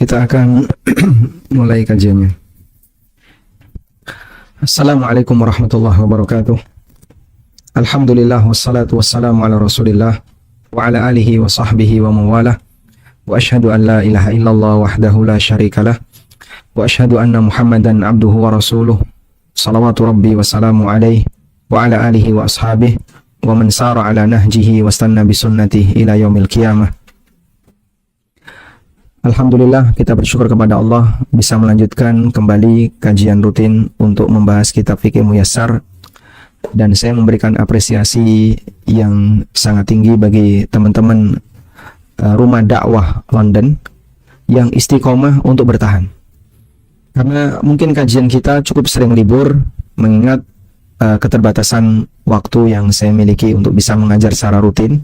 kita akan mulai kajiannya. Assalamualaikum warahmatullahi wabarakatuh. Alhamdulillah wassalatu wassalamu ala Rasulillah wa ala alihi wa sahbihi wa mawalah. Wa asyhadu an la ilaha illallah wahdahu la syarikalah wa asyhadu anna Muhammadan abduhu wa rasuluh. Salawatu rabbi wa salamu alaihi wa ala alihi wa ashabihi wa man sara ala nahjihi wa stanna bi sunnatihi ila yaumil qiyamah. Alhamdulillah, kita bersyukur kepada Allah bisa melanjutkan kembali kajian rutin untuk membahas kitab Fikih Muyassar, dan saya memberikan apresiasi yang sangat tinggi bagi teman-teman Rumah Dakwah London yang istiqomah untuk bertahan, karena mungkin kajian kita cukup sering libur mengingat keterbatasan waktu yang saya miliki untuk bisa mengajar secara rutin.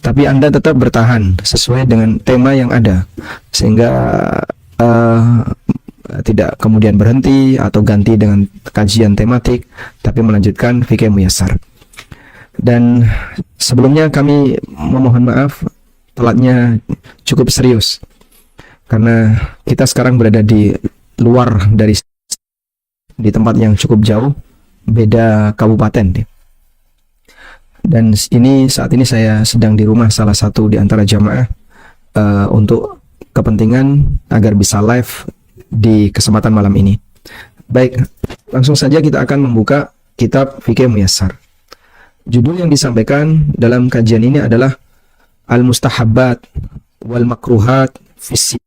Tapi Anda tetap bertahan sesuai dengan tema yang ada, sehingga tidak kemudian berhenti atau ganti dengan kajian tematik, tapi melanjutkan Fikih Muyassar. Dan sebelumnya kami memohon maaf telatnya cukup serius, karena kita sekarang berada di luar dari di tempat yang cukup jauh, beda kabupaten. Dan saat ini saya sedang di rumah salah satu di antara jamaah untuk kepentingan agar bisa live di kesempatan malam ini. Baik, langsung saja kita akan membuka kitab Fikih Muyassar. Judul yang disampaikan dalam kajian ini adalah Al-Mustahabbat wal Makruhat Fis,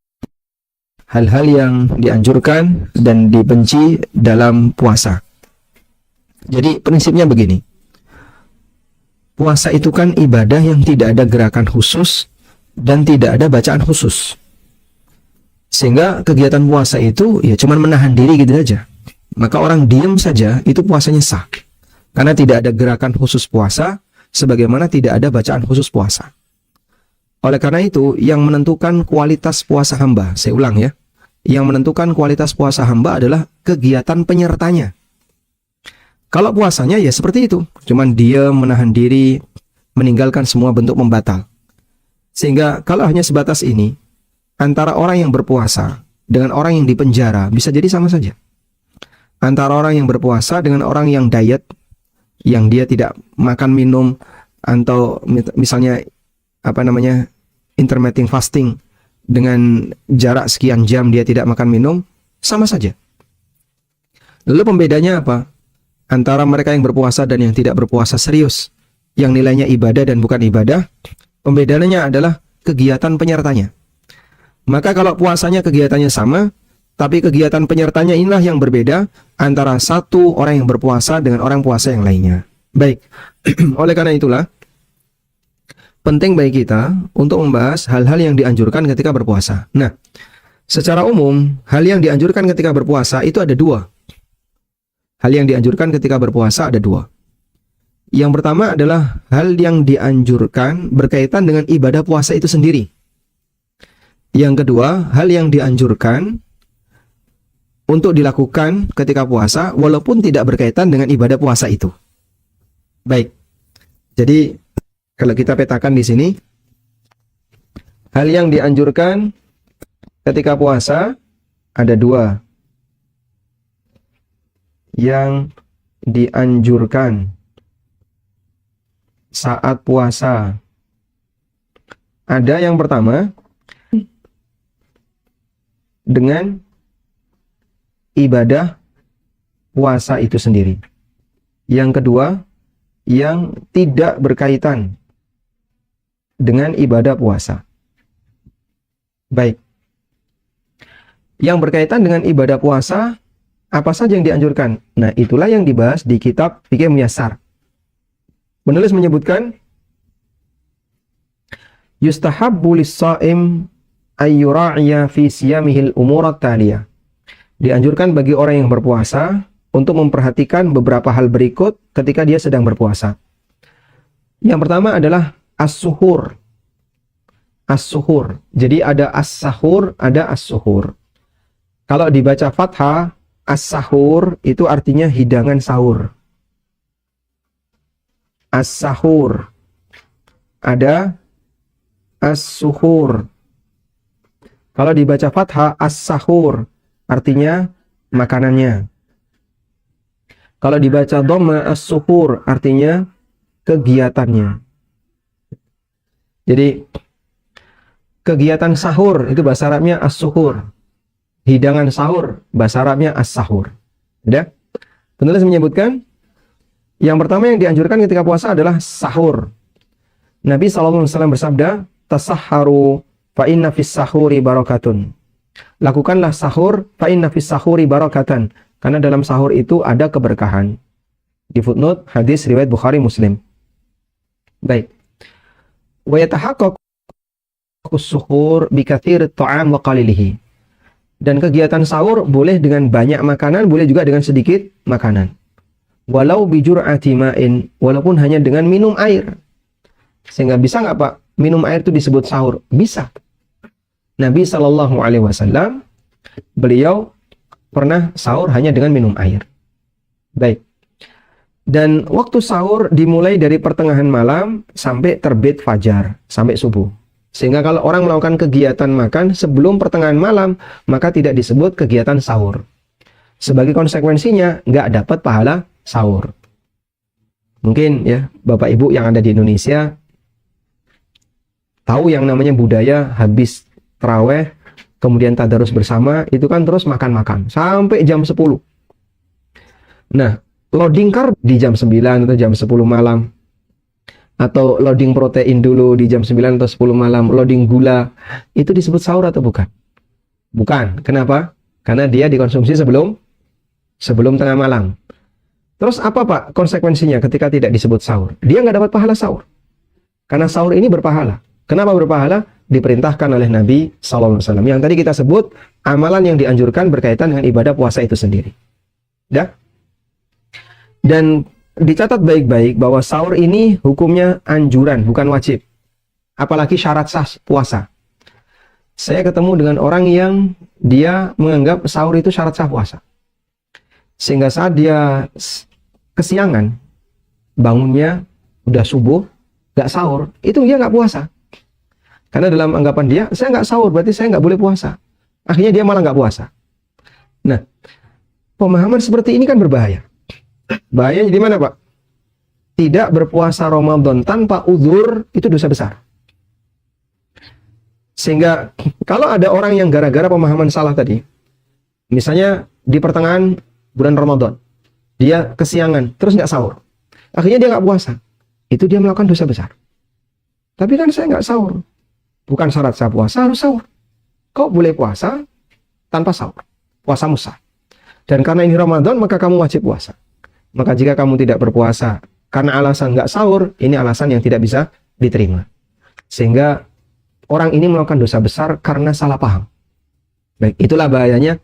hal-hal yang dianjurkan dan dibenci dalam puasa. Jadi prinsipnya begini. Puasa itu kan ibadah yang tidak ada gerakan khusus dan tidak ada bacaan khusus. Sehingga kegiatan puasa itu ya cuma menahan diri gitu saja. Maka orang diam saja itu puasanya sah. Karena tidak ada gerakan khusus puasa, sebagaimana tidak ada bacaan khusus puasa. Oleh karena itu, yang menentukan kualitas puasa hamba, saya ulang ya, yang menentukan kualitas puasa hamba adalah kegiatan penyertanya. Kalau puasanya ya seperti itu, cuman diam, menahan diri, meninggalkan semua bentuk membatal. Sehingga kalau hanya sebatas ini, antara orang yang berpuasa dengan orang yang dipenjara bisa jadi sama saja. Antara orang yang berpuasa dengan orang yang diet, yang dia tidak makan minum, atau misalnya intermittent fasting, dengan jarak sekian jam dia tidak makan minum, sama saja. Lalu pembedanya apa? Antara mereka yang berpuasa dan yang tidak berpuasa serius, yang nilainya ibadah dan bukan ibadah, pembedaannya adalah kegiatan penyertanya. Maka kalau puasanya kegiatannya sama, tapi kegiatan penyertanya inilah yang berbeda antara satu orang yang berpuasa dengan orang puasa yang lainnya. Baik, oleh karena itulah, penting bagi kita untuk membahas hal-hal yang dianjurkan ketika berpuasa. Nah, secara umum, hal yang dianjurkan ketika berpuasa itu ada dua. Hal yang dianjurkan ketika berpuasa ada dua. Yang pertama adalah hal yang dianjurkan berkaitan dengan ibadah puasa itu sendiri. Yang kedua, hal yang dianjurkan untuk dilakukan ketika puasa walaupun tidak berkaitan dengan ibadah puasa itu. Baik. Jadi kalau kita petakan di sini, hal yang dianjurkan ketika puasa ada dua. Yang dianjurkan saat puasa. Ada yang pertama dengan ibadah puasa itu sendiri. Yang kedua, yang tidak berkaitan dengan ibadah puasa. Baik. Yang berkaitan dengan ibadah puasa, apa saja yang dianjurkan? Nah, itulah yang dibahas di kitab Fikih Muyassar. Penulis menyebutkan, yustahabbu lis-shaim ayyura'iya fi siyamihil umurat taliyah. Dianjurkan bagi orang yang berpuasa untuk memperhatikan beberapa hal berikut ketika dia sedang berpuasa. Yang pertama adalah as-suhur. As-suhur. Jadi ada as-sahur, ada as-suhur. Kalau dibaca fathah, as-sahur itu artinya hidangan sahur. As-sahur. Ada as-suhur. Kalau dibaca fathah, as-sahur, artinya makanannya. Kalau dibaca dhamma, as-suhur, artinya kegiatannya. Jadi, kegiatan sahur, itu bahasa Arabnya as-suhur. Hidangan sahur, bahasa Arabnya as-sahur. Sudah? Penulis menyebutkan, yang pertama yang dianjurkan ketika puasa adalah sahur. Nabi SAW bersabda, tasahharu fa inna fis sahuri barakatun. Lakukanlah sahur fa inna fis sahuri barakatan. Karena dalam sahur itu ada keberkahan. Di footnote hadis riwayat Bukhari Muslim. Baik. Wa yatahaqqaqu as-suhur bi katsir at-ta'am wa qalilihi. Dan kegiatan sahur boleh dengan banyak makanan, boleh juga dengan sedikit makanan. Walau bi jur'ati ma'in, walaupun hanya dengan minum air. Sehingga bisa nggak Pak, minum air itu disebut sahur? Bisa. Nabi SAW, beliau pernah sahur hanya dengan minum air. Baik. Dan waktu sahur dimulai dari pertengahan malam sampai terbit fajar, sampai subuh. Sehingga kalau orang melakukan kegiatan makan sebelum pertengahan malam, maka tidak disebut kegiatan sahur. Sebagai konsekuensinya, nggak dapat pahala sahur. Mungkin ya, Bapak Ibu yang ada di Indonesia tahu yang namanya budaya habis taraweh, kemudian tadarus bersama, itu kan terus makan-makan sampai jam 10. Nah, loading carb di jam 9 atau jam 10 malam. Atau loading protein dulu di jam 9 atau 10 malam, loading gula, itu disebut sahur atau bukan? Bukan. Kenapa? Karena dia dikonsumsi sebelum tengah malam. Terus apa Pak konsekuensinya ketika tidak disebut sahur? Dia nggak dapat pahala sahur. Karena sahur ini berpahala. Kenapa berpahala? Diperintahkan oleh Nabi SAW. Yang tadi kita sebut, amalan yang dianjurkan berkaitan dengan ibadah puasa itu sendiri. Ya? Dan dicatat baik-baik bahwa sahur ini hukumnya anjuran, bukan wajib. Apalagi syarat sah puasa. Saya ketemu dengan orang yang dia menganggap sahur itu syarat sah puasa. Sehingga saat dia kesiangan, bangunnya udah subuh, gak sahur, itu dia gak puasa. Karena dalam anggapan dia, saya nggak sahur, berarti saya nggak boleh puasa. Akhirnya dia malah nggak puasa. Nah, pemahaman seperti ini kan berbahaya. Bahayanya di mana, Pak? Tidak berpuasa Ramadan tanpa uzur, itu dosa besar. Sehingga, kalau ada orang yang gara-gara pemahaman salah tadi, misalnya di pertengahan bulan Ramadan, dia kesiangan, terus nggak sahur. Akhirnya dia nggak puasa. Itu dia melakukan dosa besar. Tapi kan saya nggak sahur. Bukan syarat sah puasa, harus sahur. Kau boleh puasa tanpa sahur. Puasamu sah. Dan karena ini Ramadan, maka kamu wajib puasa. Maka jika kamu tidak berpuasa karena alasan nggak sahur, ini alasan yang tidak bisa diterima. Sehingga orang ini melakukan dosa besar karena salah paham. Baik, itulah bahayanya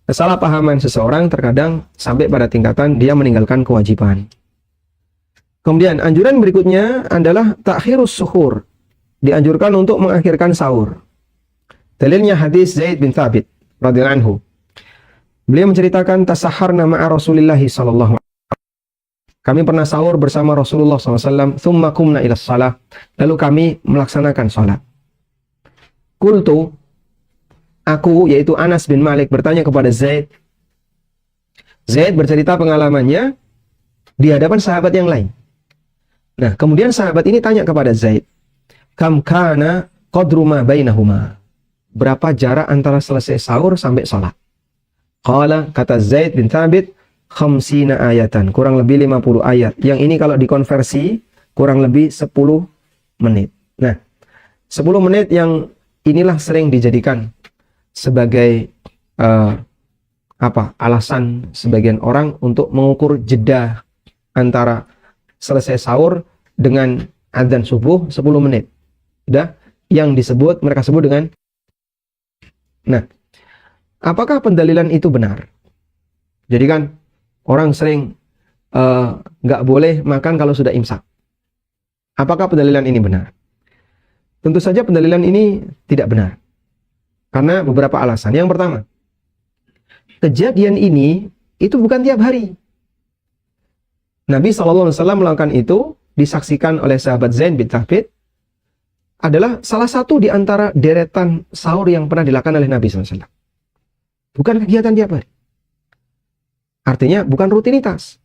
kesalahpahaman seseorang terkadang sampai pada tingkatan dia meninggalkan kewajiban. Kemudian anjuran berikutnya adalah takhirus suhur. Dianjurkan untuk mengakhirkan sahur. Dalilnya hadis Zaid bin Thabit radhiyallahu anhu. Beliau menceritakan tasahharna ma'a Rasulillah sallallahu alaihi wasallam. Kami pernah sahur bersama Rasulullah SAW. Thumma qumna ila shalah. Lalu kami melaksanakan salat. Qultu, aku yaitu Anas bin Malik bertanya kepada Zaid. Zaid bercerita pengalamannya di hadapan sahabat yang lain. Nah, kemudian sahabat ini tanya kepada Zaid, kam kana qadru ma bainahuma. Berapa jarak antara selesai sahur sampai salat? Qala, kata Zaid bin Thabit, khamsina ayatan, kurang lebih 50 ayat. Yang ini kalau dikonversi kurang lebih 10 menit. Nah, 10 menit yang inilah sering dijadikan sebagai alasan sebagian orang untuk mengukur jeda antara selesai sahur dengan adzan subuh 10 menit. Udah, yang mereka sebut dengan. Nah, apakah pendalilan itu benar? Jadi kan orang sering nggak boleh makan kalau sudah imsak. Apakah pendalilan ini benar? Tentu saja pendalilan ini tidak benar. Karena beberapa alasan. Yang pertama, kejadian ini itu bukan tiap hari. Nabi SAW melakukan itu disaksikan oleh sahabat Zaid bin Thabit adalah salah satu di antara deretan sahur yang pernah dilakukan oleh Nabi SAW. Bukan kegiatan tiap hari. Artinya bukan rutinitas.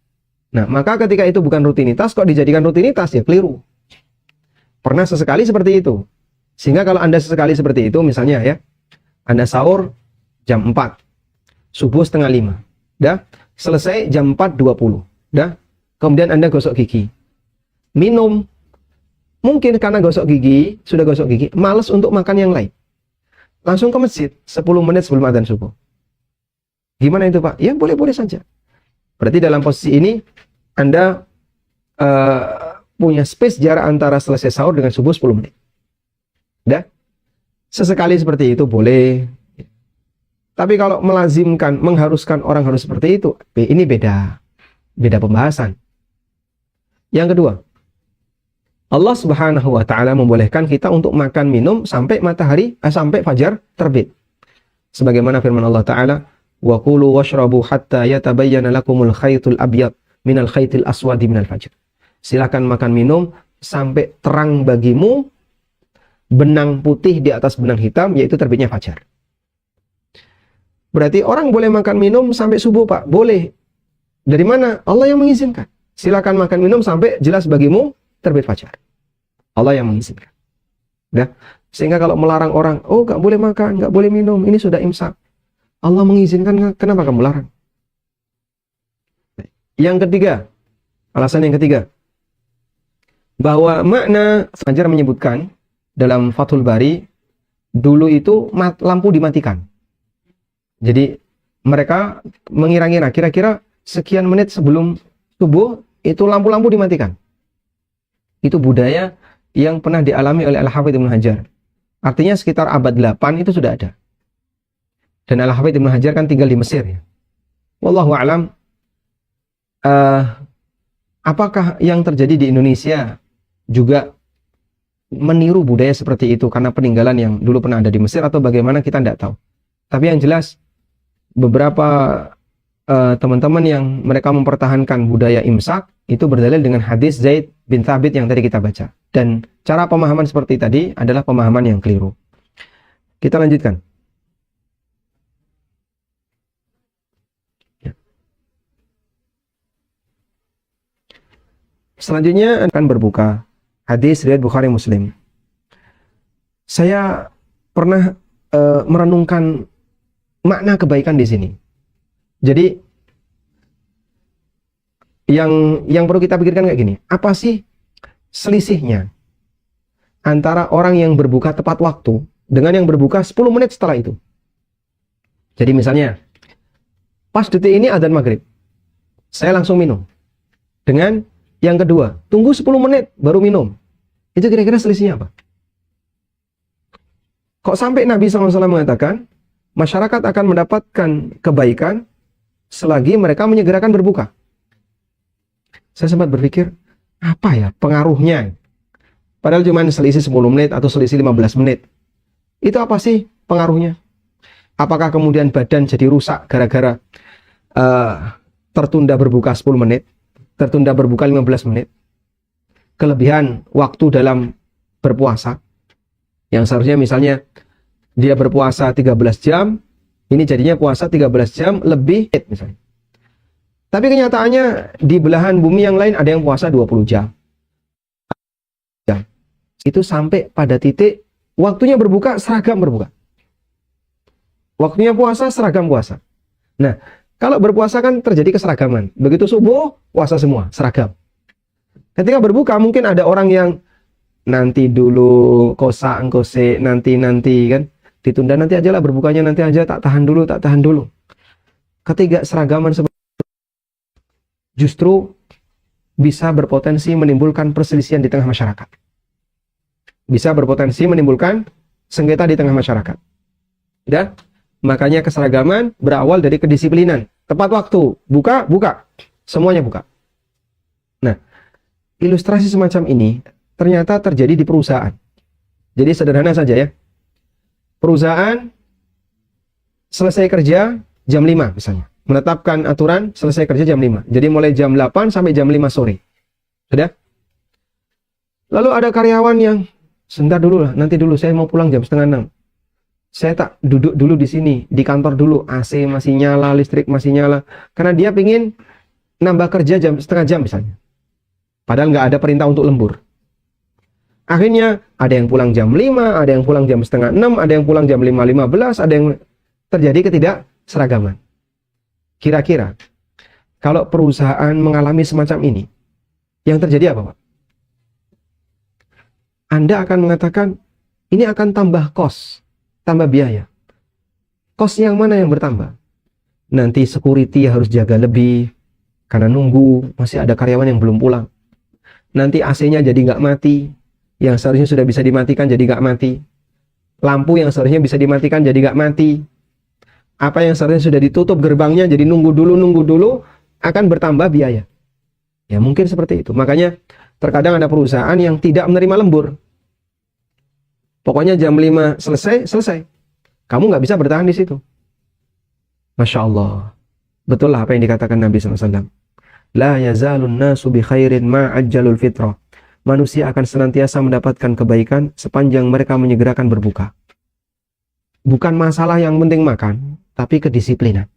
Nah, maka ketika itu bukan rutinitas, kok dijadikan rutinitas, ya keliru. Pernah sesekali seperti itu. Sehingga kalau Anda sesekali seperti itu, misalnya ya, Anda sahur jam 4, subuh setengah 5, dah, selesai jam 4.20, dah, kemudian Anda gosok gigi, minum, mungkin karena gosok gigi, sudah gosok gigi, malas untuk makan yang lain, langsung ke masjid, 10 menit sebelum adzan subuh. Gimana itu Pak? Ya boleh-boleh saja. Berarti dalam posisi ini, Anda punya space jarak antara selesai sahur dengan subuh 10 menit. Dah, sesekali seperti itu boleh. Tapi kalau melazimkan, mengharuskan orang harus seperti itu, ini beda pembahasan. Yang kedua, Allah Subhanahu wa Ta'ala membolehkan kita untuk makan minum sampai sampai fajar terbit. Sebagaimana firman Allah Ta'ala, wa kulu washrabu hatta yatabayyana lakumul khaytul abyad minal khaytil aswadi minal fajr. Silakan makan minum sampai terang bagimu benang putih di atas benang hitam, yaitu terbitnya fajar. Berarti orang boleh makan minum sampai subuh, Pak? Boleh. Dari mana? Allah yang mengizinkan. Silakan makan minum sampai jelas bagimu terbit fajar. Allah yang mengizinkan. Nah, sehingga kalau melarang orang, oh nggak boleh makan, nggak boleh minum, ini sudah imsak. Allah mengizinkan, kenapa kamu larang? Yang ketiga, alasan yang ketiga, bahwa makna Fajar menyebutkan dalam Fathul Bari, dulu itu lampu dimatikan. Jadi mereka mengira-ngira kira-kira sekian menit sebelum subuh itu lampu-lampu dimatikan. Itu budaya yang pernah dialami oleh Al-Hafidz Ibnu Hajar. Artinya sekitar abad 8 itu sudah ada. Dan Al-Hafidz Ibnu Hajar kan tinggal di Mesir ya. Wallahu a'lam. Apakah yang terjadi di Indonesia juga meniru budaya seperti itu karena peninggalan yang dulu pernah ada di Mesir atau bagaimana, kita tidak tahu. Tapi yang jelas beberapa teman-teman yang mereka mempertahankan budaya imsak itu berdalil dengan hadis Zaid bin Thabit yang tadi kita baca. Dan cara pemahaman seperti tadi adalah pemahaman yang keliru. Kita lanjutkan. Selanjutnya akan berbuka. Hadis riwayat Bukhari Muslim. Saya pernah merenungkan makna kebaikan di sini. Jadi yang perlu kita pikirkan kayak gini. Apa sih selisihnya antara orang yang berbuka tepat waktu dengan yang berbuka 10 menit setelah itu? Jadi misalnya pas detik ini adzan maghrib, saya langsung minum. Dengan yang kedua, tunggu 10 menit baru minum. Itu kira-kira selisihnya apa? Kok sampai Nabi SAW mengatakan, masyarakat akan mendapatkan kebaikan selagi mereka menyegerakan berbuka. Saya sempat berpikir, apa ya pengaruhnya? Padahal cuma selisih 10 menit atau selisih 15 menit. Itu apa sih pengaruhnya? Apakah kemudian badan jadi rusak gara-gara tertunda berbuka 10 menit? Tertunda berbuka 15 menit, kelebihan waktu dalam berpuasa, yang seharusnya misalnya dia berpuasa 13 jam, ini jadinya puasa 13 jam lebih misalnya. Tapi kenyataannya di belahan bumi yang lain ada yang puasa 20 jam. Itu sampai pada titik waktunya berbuka seragam berbuka. Waktunya puasa seragam puasa. Nah, kalau berpuasa kan terjadi keseragaman. Begitu subuh, puasa semua, seragam. Ketika berbuka mungkin ada orang yang nanti dulu, kosa, engkose, nanti kan. Ditunda nanti aja lah berbukanya, nanti aja, tak tahan dulu. Ketiga seragaman justru bisa berpotensi menimbulkan perselisihan di tengah masyarakat. Bisa berpotensi menimbulkan sengketa di tengah masyarakat. Dan makanya keseragaman berawal dari kedisiplinan. Tepat waktu, buka, semuanya buka. Nah, ilustrasi semacam ini ternyata terjadi di perusahaan. Jadi sederhana saja ya. Perusahaan selesai kerja jam 5 misalnya. Menetapkan aturan selesai kerja jam 5. Jadi mulai jam 8 sampai jam 5 sore. Sudah? Lalu ada karyawan yang sebentar dulu lah, nanti dulu saya mau pulang jam setengah 6. Saya tak duduk dulu di sini, di kantor dulu, AC masih nyala, listrik masih nyala. Karena dia pingin nambah kerja setengah jam misalnya. Padahal nggak ada perintah untuk lembur. Akhirnya ada yang pulang jam 5, ada yang pulang jam setengah 6, ada yang pulang jam 5.15, ada yang terjadi ketidakseragaman. Kira-kira kalau perusahaan mengalami semacam ini, yang terjadi apa, Pak? Anda akan mengatakan, ini akan tambah kos, tambah biaya. Kos yang mana yang bertambah? Nanti security harus jaga lebih, karena nunggu, masih ada karyawan yang belum pulang. Nanti AC-nya jadi nggak mati, yang seharusnya sudah bisa dimatikan jadi nggak mati. Lampu yang seharusnya bisa dimatikan jadi nggak mati. Apa yang seharusnya sudah ditutup gerbangnya jadi nunggu dulu, akan bertambah biaya. Ya mungkin seperti itu. Makanya terkadang ada perusahaan yang tidak menerima lembur. Pokoknya jam 5 selesai. Kamu nggak bisa bertahan di situ. Masya Allah. Betul lah apa yang dikatakan Nabi SAW. La yazalun nasu bi khairin ma'ajjalul fitrah. Manusia akan senantiasa mendapatkan kebaikan sepanjang mereka menyegerakan berbuka. Bukan masalah yang penting makan, tapi kedisiplinan.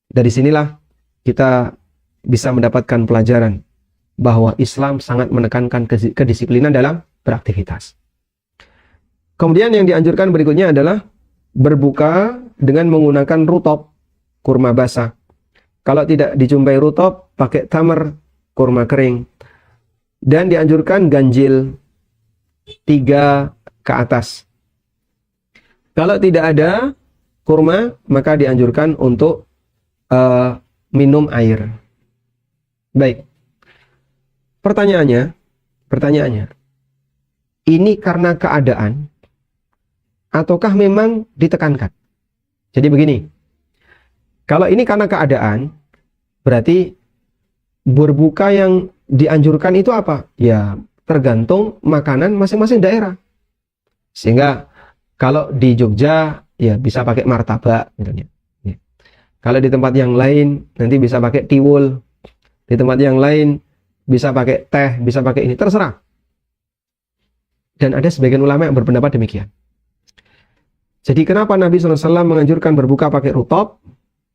Dari sinilah kita bisa mendapatkan pelajaran bahwa Islam sangat menekankan kedisiplinan dalam beraktivitas. Kemudian yang dianjurkan berikutnya adalah berbuka dengan menggunakan rutop, kurma basah. Kalau tidak dijumpai rutop, pakai tamar, kurma kering. Dan dianjurkan ganjil 3 ke atas. Kalau tidak ada kurma, maka dianjurkan untuk minum air. Baik. Pertanyaannya, ini karena keadaan ataukah memang ditekankan? Jadi begini, kalau ini karena keadaan, berarti berbuka yang dianjurkan itu apa? Ya, tergantung makanan masing-masing daerah. Sehingga kalau di Jogja, ya bisa pakai martabak, misalnya. Ya. Kalau di tempat yang lain, nanti bisa pakai tiwul. Di tempat yang lain, bisa pakai teh, bisa pakai ini, terserah. Dan ada sebagian ulama yang berpendapat demikian. Jadi kenapa Nabi SAW menganjurkan berbuka pakai rutop?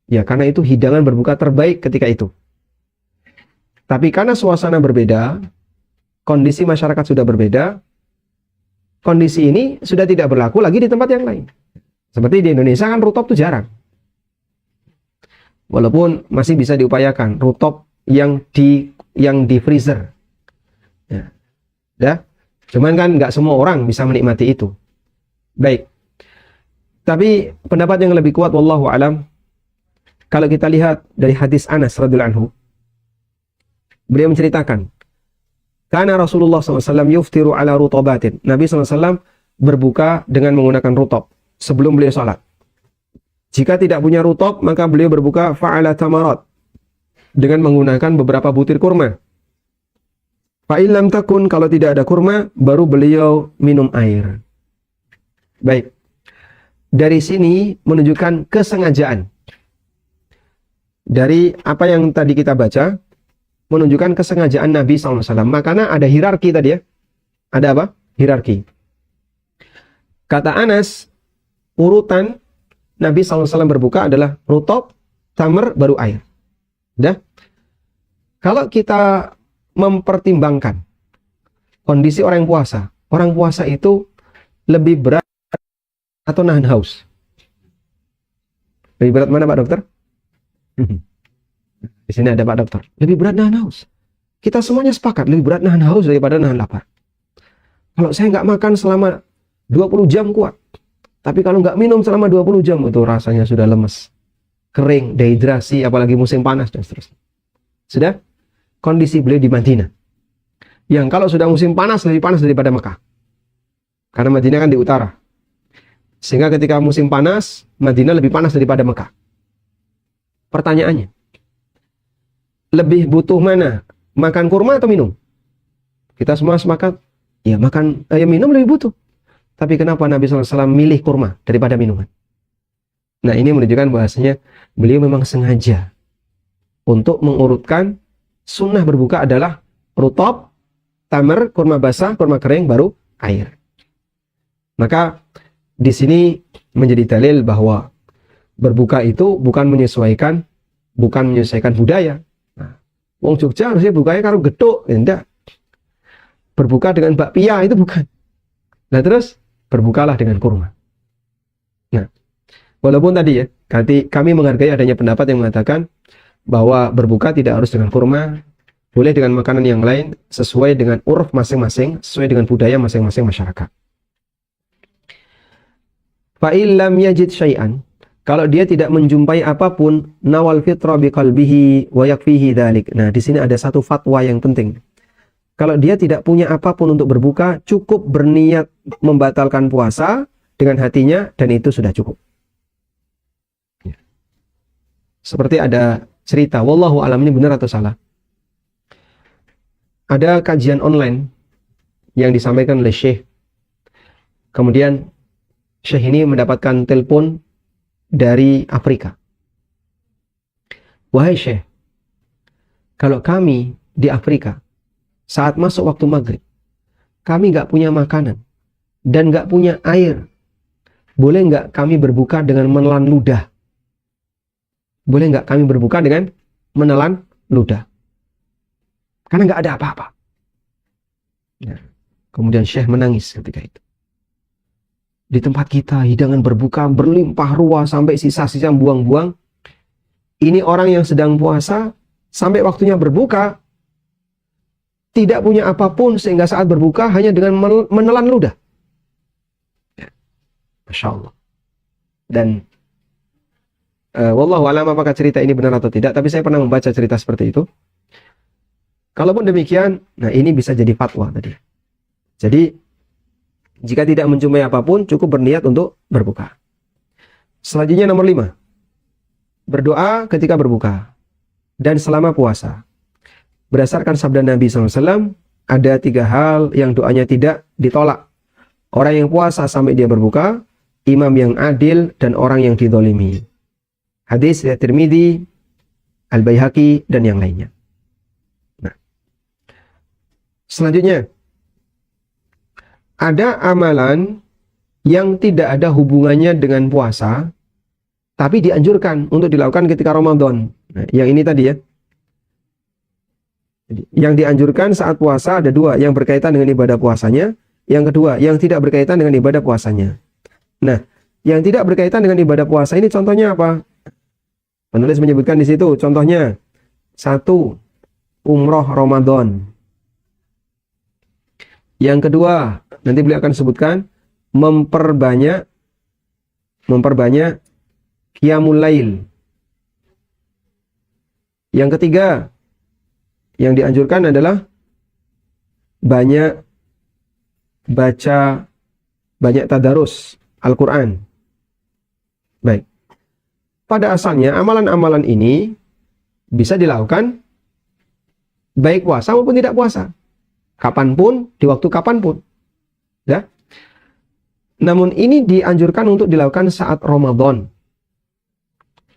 Ya karena itu hidangan berbuka terbaik ketika itu. Tapi karena suasana berbeda, kondisi masyarakat sudah berbeda, kondisi ini sudah tidak berlaku lagi di tempat yang lain. Seperti di Indonesia kan rutop itu jarang. Walaupun masih bisa diupayakan rutop yang di freezer. Ya. Cuman kan nggak semua orang bisa menikmati itu. Baik. Tapi pendapat yang lebih kuat wallahu alam, kalau kita lihat dari hadis Anas radhiyallahu anhu, beliau menceritakan, karena Rasulullah SAW yuftiru ala rutobatin. Nabi SAW berbuka dengan menggunakan rutop sebelum beliau salat. Jika tidak punya rutop, maka beliau berbuka fa'ala tamarat dengan menggunakan beberapa butir kurma. Fa'illam takun, kalau tidak ada kurma, baru beliau minum air. Baik. Dari sini menunjukkan kesengajaan. Dari apa yang tadi kita baca, menunjukkan kesengajaan Nabi SAW. Makanya ada hierarki tadi ya. Ada apa? Hierarki. Kata Anas, urutan Nabi SAW berbuka adalah rutop, tamar, baru air. Udah? Kalau kita mempertimbangkan kondisi orang puasa itu lebih berat atau nahan haus? Lebih berat mana Pak Dokter? Di sini ada Pak Dokter. Lebih berat nahan haus. Kita semuanya sepakat lebih berat nahan haus daripada nahan lapar. Kalau saya nggak makan selama 20 jam kuat. Tapi kalau nggak minum selama 20 jam itu rasanya sudah lemes, kering, dehidrasi, apalagi musim panas dan seterusnya. Sudah? Kondisi beliau di Madinah. Yang kalau sudah musim panas lebih panas daripada Mekah. Karena Madinah kan di utara. Sehingga ketika musim panas, Madinah lebih panas daripada Mekah. Pertanyaannya, lebih butuh mana? Makan kurma atau minum? Kita semua sepakat, ya minum lebih butuh. Tapi kenapa Nabi SAW milih kurma daripada minuman? Nah ini menunjukkan bahasanya beliau memang sengaja untuk mengurutkan sunnah berbuka adalah rutop, tamar, kurma basah, kurma kering, baru air. Maka di sini menjadi dalil bahwa berbuka itu bukan menyesuaikan budaya. Nah, wong Jogja harusnya bukanya karo gethuk, enggak. Berbuka dengan bakpia itu bukan. Nah, terus berbukalah dengan kurma. Nah, walaupun tadi ya, kami menghargai adanya pendapat yang mengatakan bahwa berbuka tidak harus dengan kurma, boleh dengan makanan yang lain sesuai dengan uruf masing-masing, sesuai dengan budaya masing-masing masyarakat. Fa'il lam yajid syai'an, kalau dia tidak menjumpai apapun, nawal fitra biqalbihi wa yakfihi dzalik. Nah, di sini ada satu fatwa yang penting. Kalau dia tidak punya apapun untuk berbuka, cukup berniat membatalkan puasa dengan hatinya dan itu sudah cukup. Seperti ada cerita, wallahu alam ini benar atau salah. Ada kajian online yang disampaikan oleh Syekh. Kemudian Syekh ini mendapatkan telepon dari Afrika. Wahai Syekh, kalau kami di Afrika saat masuk waktu maghrib, kami nggak punya makanan dan nggak punya air, boleh nggak kami berbuka dengan menelan ludah? Boleh nggak kami berbuka dengan menelan ludah? Karena nggak ada apa-apa. Nah, kemudian Syekh menangis ketika itu. Di tempat kita hidangan berbuka berlimpah ruah sampai sisa-sisa buang-buang. Ini orang yang sedang puasa sampai waktunya berbuka tidak punya apapun sehingga saat berbuka hanya dengan menelan ludah. Masya Allah. Dan wallahu a'lam apakah cerita ini benar atau tidak, tapi saya pernah membaca cerita seperti itu. Kalaupun demikian, nah ini bisa jadi fatwa tadi. Jadi jika tidak menjumpai apapun, cukup berniat untuk berbuka. Selanjutnya nomor 5. Berdoa ketika berbuka dan selama puasa. Berdasarkan sabda Nabi SAW, ada 3 hal yang doanya tidak ditolak. Orang yang puasa sampai dia berbuka, imam yang adil, dan orang yang dizalimi. Hadis riwayat Tirmidzi, Al-Baihaqi, dan yang lainnya. Nah, selanjutnya, ada amalan yang tidak ada hubungannya dengan puasa, tapi dianjurkan untuk dilakukan ketika Ramadan. Nah, yang ini tadi ya. Yang dianjurkan saat puasa ada 2, yang berkaitan dengan ibadah puasanya, yang kedua, yang tidak berkaitan dengan ibadah puasanya. Nah, yang tidak berkaitan dengan ibadah puasa ini contohnya apa? Penulis menyebutkan di situ, contohnya 1, umroh Ramadan. Yang kedua, nanti beliau akan sebutkan memperbanyak qiyamul lail. Yang ketiga, yang dianjurkan adalah banyak tadarus Al-Quran. Baik. Pada asalnya amalan-amalan ini bisa dilakukan baik puasa maupun tidak puasa. Kapanpun, di waktu kapanpun. Ya. Namun ini dianjurkan untuk dilakukan saat Ramadan.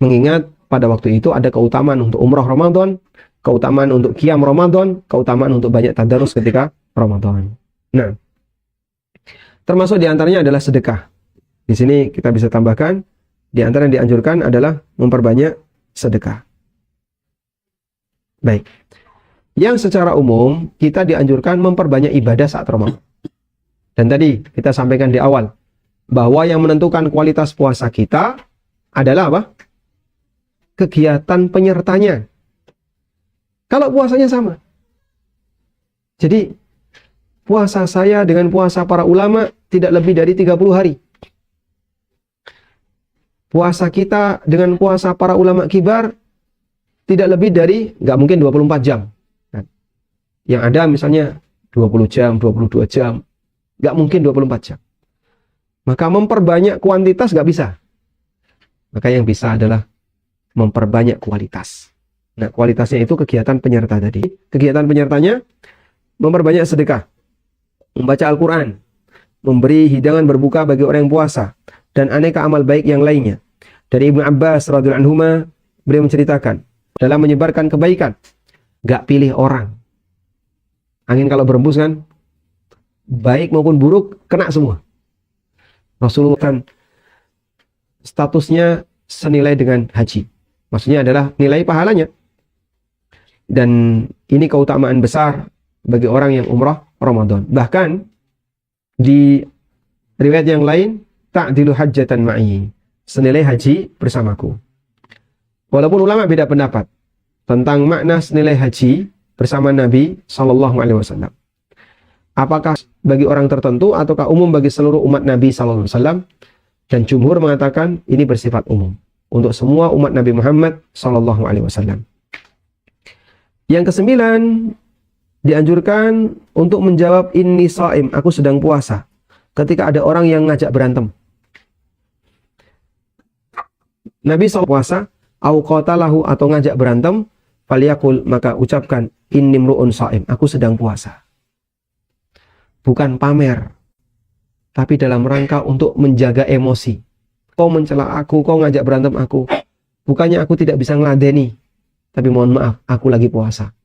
Mengingat pada waktu itu ada keutamaan untuk umrah Ramadan, keutamaan untuk qiyam Ramadan, keutamaan untuk banyak tadarus ketika Ramadan. Nah, termasuk diantaranya adalah sedekah. Di sini kita bisa tambahkan, di antara yang dianjurkan adalah memperbanyak sedekah. Baik. Yang secara umum, kita dianjurkan memperbanyak ibadah saat Ramadan. Dan tadi kita sampaikan di awal, bahwa yang menentukan kualitas puasa kita adalah apa? Kegiatan penyertanya. Kalau puasanya sama. Jadi, puasa saya dengan puasa para ulama tidak lebih dari 30 hari. Puasa kita dengan puasa para ulama kibar tidak lebih dari, nggak mungkin 24 jam. Nah, yang ada misalnya 20 jam, 22 jam. Nggak mungkin 24 jam. Maka memperbanyak kuantitas nggak bisa. Maka yang bisa adalah memperbanyak kualitas. Nah, kualitasnya itu kegiatan penyerta tadi. Kegiatan penyertanya memperbanyak sedekah, membaca Al-Quran, memberi hidangan berbuka bagi orang yang puasa, dan aneka amal baik yang lainnya. Dari Ibnu Abbas radhiyallahu anhuma, beliau menceritakan, dalam menyebarkan kebaikan, gak pilih orang. Angin kalau berembus kan, baik maupun buruk, kena semua. Rasulullah kan statusnya senilai dengan haji. Maksudnya adalah nilai pahalanya. Dan ini keutamaan besar bagi orang yang umrah Ramadan. Bahkan di riwayat yang lain, ta'dilu hajjatan ma'i, senilai haji bersamaku. Walaupun ulama beda pendapat tentang makna senilai haji bersama Nabi Shallallahu Alaihi Wasallam. Apakah bagi orang tertentu ataukah umum bagi seluruh umat Nabi Shallallahu Alaihi Wasallam? Dan jumhur mengatakan ini bersifat umum untuk semua umat Nabi Muhammad Shallallahu Alaihi Wasallam. Yang kesembilan, dianjurkan untuk menjawab inni shaim, aku sedang puasa, ketika ada orang yang ngajak berantem. Nabi SAW puasa, au qatalahu, atau ngajak berantem, faliyakul, maka ucapkan inni mru'un shaim, aku sedang puasa. Bukan pamer, tapi dalam rangka untuk menjaga emosi. Kau mencela aku, kau ngajak berantem aku. Bukannya aku tidak bisa ngeladeni, tapi mohon maaf, aku lagi puasa.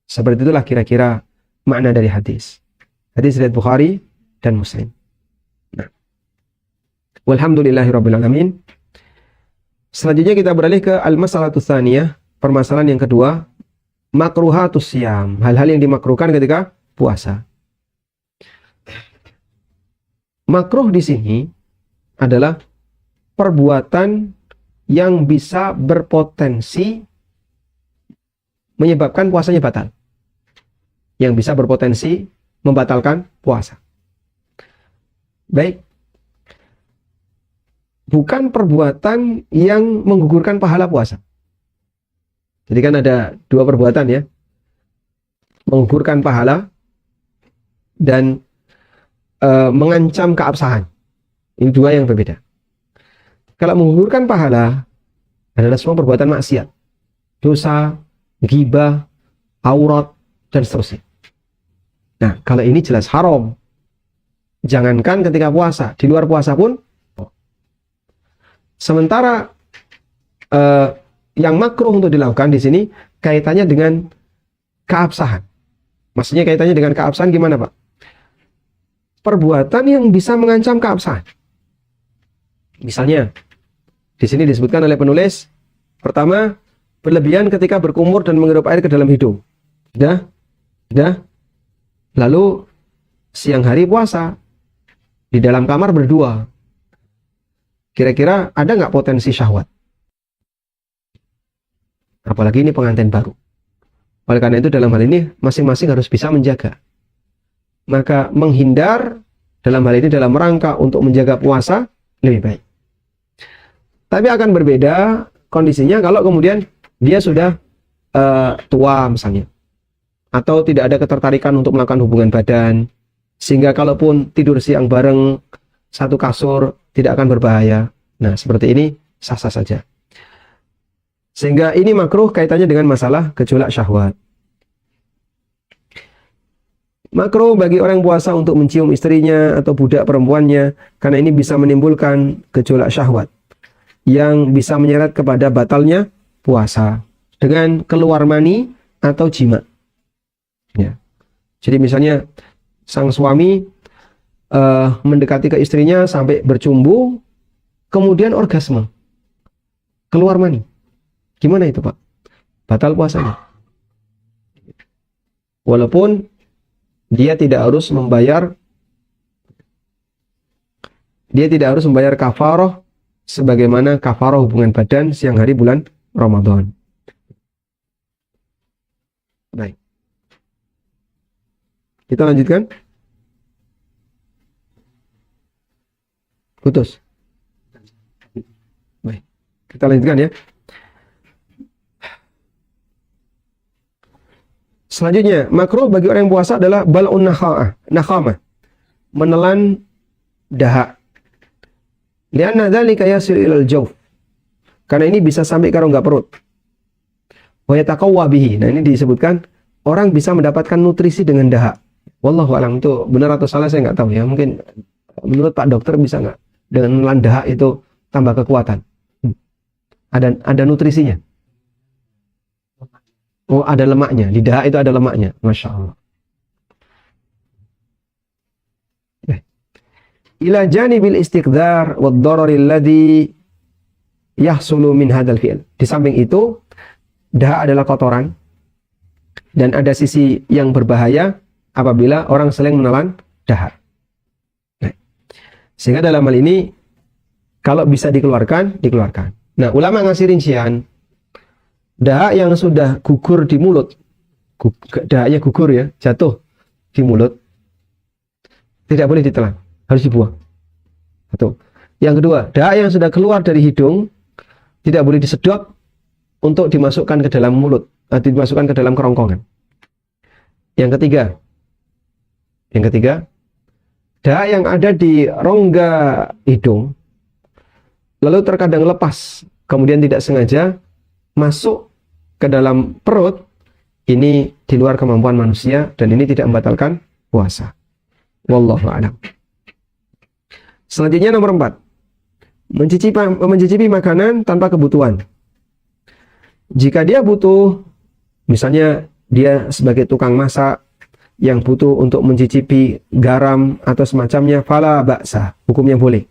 Seperti itulah kira-kira makna dari hadis. Hadis riwayat Bukhari dan Muslim. Nah. Walhamdulillahirrabbilalamin. Selanjutnya kita beralih ke al-masalatu tsaniyah, permasalahan yang kedua, makruhatus siyam, hal-hal yang dimakruhkan ketika puasa. Makruh di sini adalah perbuatan yang bisa berpotensi menyebabkan puasanya batal. Yang bisa berpotensi membatalkan puasa. Baik. Bukan perbuatan yang menggugurkan pahala puasa. Jadi kan ada dua perbuatan ya. Menggugurkan pahala dan mengancam keabsahan. Ini dua yang berbeda. Kalau menggugurkan pahala adalah semua perbuatan maksiat. Dosa, ghibah, aurat, dan seterusnya. Nah, kalau ini jelas haram. Jangankan ketika puasa, di luar puasa pun. Sementara yang makruh untuk dilakukan di sini kaitannya dengan keabsahan. Maksudnya kaitannya dengan keabsahan gimana, Pak? Perbuatan yang bisa mengancam keabsahan. Misalnya, di sini disebutkan oleh penulis, pertama, berlebihan ketika berkumur dan menghirup air ke dalam hidung. Sudah. Lalu siang hari puasa, di dalam kamar berdua. Kira-kira ada nggak potensi syahwat? Apalagi ini pengantin baru. Oleh karena itu dalam hal ini masing-masing harus bisa menjaga. Maka menghindar dalam hal ini dalam rangka untuk menjaga puasa lebih baik. Tapi akan berbeda kondisinya kalau kemudian dia sudah tua misalnya. Atau tidak ada ketertarikan untuk melakukan hubungan badan. Sehingga kalaupun tidur siang bareng satu kasur tidak akan berbahaya. Nah seperti ini sah-sah saja. Sehingga ini makruh kaitannya dengan masalah gejolak syahwat. Makruh bagi orang puasa untuk mencium istrinya atau budak perempuannya karena ini bisa menimbulkan gejolak syahwat yang bisa menyeret kepada batalnya puasa dengan keluar mani atau jima. Ya. Jadi misalnya sang suami mendekati ke istrinya sampai bercumbu, kemudian orgasme, keluar mani. Gimana itu, Pak? Batal puasanya. Walaupun dia tidak harus membayar kafaroh sebagaimana kafaroh hubungan badan siang hari bulan Ramadan. Baik. Kita lanjutkan. Putus. Baik. Kita lanjutkan ya. Selanjutnya, makruh bagi orang yang puasa adalah bal'un nakhamah, menelan dahak. Lianna dzalika yasil ilal jawf. Karena ini bisa sampai ke rongga perut. Wa yataqawwa bihi. Nah, ini disebutkan orang bisa mendapatkan nutrisi dengan dahak. Wallahu a'lam, itu benar atau salah saya nggak tahu ya. Mungkin menurut Pak Dokter bisa nggak dengan menelan dahak itu tambah kekuatan? Ada nutrisinya. Oh, ada lemaknya. Di dahak itu ada lemaknya. Masya Allah. ila janibil istiqdar wad darari alladhi yahsulu min hadzal fi'l. Di samping itu, dahak adalah kotoran dan ada sisi yang berbahaya apabila orang saling menelan dahak. Nah, sehingga dalam hal ini kalau bisa dikeluarkan, dikeluarkan. Nah, ulama ngasih rincian, dahak yang sudah gugur di mulut, dahaknya gugur ya, jatuh di mulut, tidak boleh ditelan, harus dibuang. Satu. Yang kedua, dahak yang sudah keluar dari hidung, tidak boleh disedot untuk dimasukkan ke dalam mulut, dimasukkan ke dalam kerongkongan. Yang ketiga, dahak yang ada di rongga hidung, lalu terkadang lepas, kemudian tidak sengaja masuk ke dalam perut, ini di luar kemampuan manusia dan ini tidak membatalkan puasa. Wallahu a'lam. Selanjutnya nomor 4. Mencicipi makanan tanpa kebutuhan. Jika dia butuh, misalnya dia sebagai tukang masak yang butuh untuk mencicipi garam atau semacamnya, fala ba'sa, hukumnya boleh.